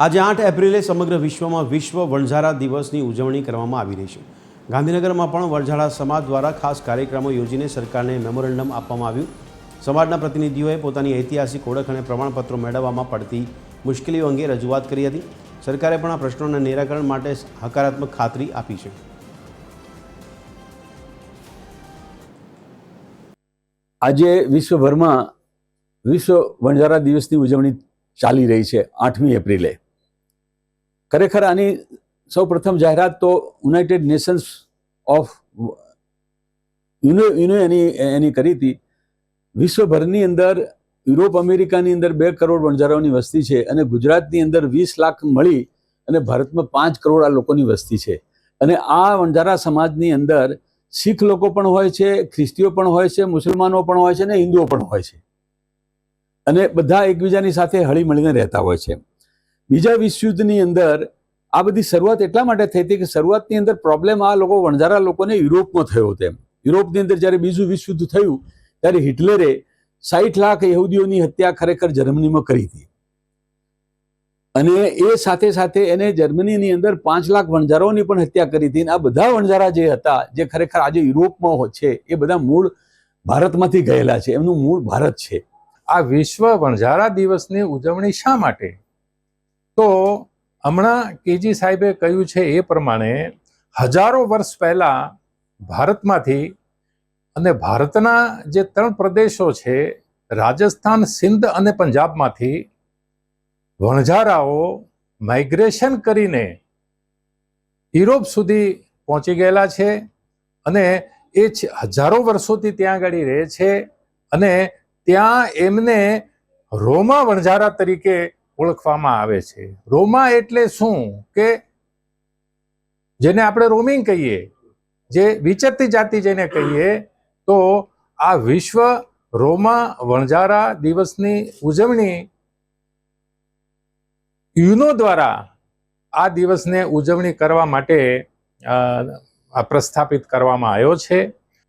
આજે 8 એપ્રિલે સમગ્ર વિશ્વમાં વિશ્વ વણઝારા દિવસની ઉજવણી કરવામાં આવી રહી છે। ગાંધીનગરમાં પણ વણઝારા સમાજ દ્વારા ખાસ કાર્યક્રમો યોજીને સરકારને મેમોરેન્ડમ આપવામાં આવ્યું। સમાજના પ્રતિનિધિઓએ પોતાની ઐતિહાસિક ઓળખ અને પ્રમાણપત્રો મેળવવામાં પડતી મુશ્કેલીઓ અંગે રજૂઆત કરી હતી। સરકારે પણ આ પ્રશ્નોના નિરાકરણ માટે હકારાત્મક ખાતરી આપી છે। આજે વિશ્વભરમાં વિશ્વ વણઝારા દિવસની ઉજવણી ચાલી રહી છે 8મી એપ્રિલે। ખરેખર આની સૌ પ્રથમ જાહેરાત તો યુનાઇટેડ નેશન્સ ઓફ એની કરી હતી। વિશ્વભરની અંદર યુરોપ અમેરિકાની અંદર 2 કરોડ વણઝારાઓની વસ્તી છે અને ગુજરાતની અંદર 20 લાખ મળી અને ભારતમાં 5 કરોડ આ લોકોની વસ્તી છે। અને આ વણઝારા સમાજની અંદર શીખ લોકો પણ હોય છે, ખ્રિસ્તીઓ પણ હોય છે, મુસલમાનો પણ હોય છે અને હિન્દુઓ પણ હોય છે અને બધા એકબીજાની સાથે હળી મળીને રહેતા હોય છે। બીજા વિશ્વયુદ્ધની અંદર આ બધી શરૂઆત એટલા માટે થઈ હતી કે શરૂઆતની અંદર પ્રોબ્લેમ આ લોકો વણઝારા લોકોને યુરોપમાં થયો હતો। યુરોપની અંદર જ્યારે બીજું વિશ્વયુદ્ધ થયું ત્યારે હિટલરે 60 લાખ યહૂદીઓની હત્યા ખરેખર જર્મનીમાં કરી હતી અને એ સાથે સાથે એને જર્મનીની અંદર 5 લાખ વણઝારાઓની પણ હત્યા કરી હતી। આ બધા વણઝારા જે હતા જે ખરેખર આજે યુરોપમાં છે એ બધા મૂળ ભારતમાંથી ગયેલા છે, એમનું મૂળ ભારત છે। આ વિશ્વ વણઝારા દિવસની ઉજવણી શા માટે? તો હમણાં કેજી સાહેબે કહ્યું છે એ પ્રમાણે હજારો વર્ષ પહેલા ભારતમાંથી અને ભારતના જે 3 પ્રદેશો છે રાજસ્થાન, સિંધ અને પંજાબમાંથી વણઝારાઓ માઇગ્રેશન કરીને યુરોપ સુધી પહોંચી ગયેલા છે અને એ હજારો વર્ષોથી ત્યાં આગળ રહે છે અને ત્યાં એમને રોમા વણઝારા તરીકે ઓળખવામાં આવે છે। રોમા એટલે શું કે જેને આપણે રોમિંગ કહીએ, જે વિચરતી જાતિ જેને કહીએ, તો આ વિશ્વ રોમા વણઝારા દિવસની ઉજવણી યુનો દ્વારા આ દિવસને ઉજવણી કરવા માટે પ્રસ્થાપિત કરવામાં આવ્યો છે।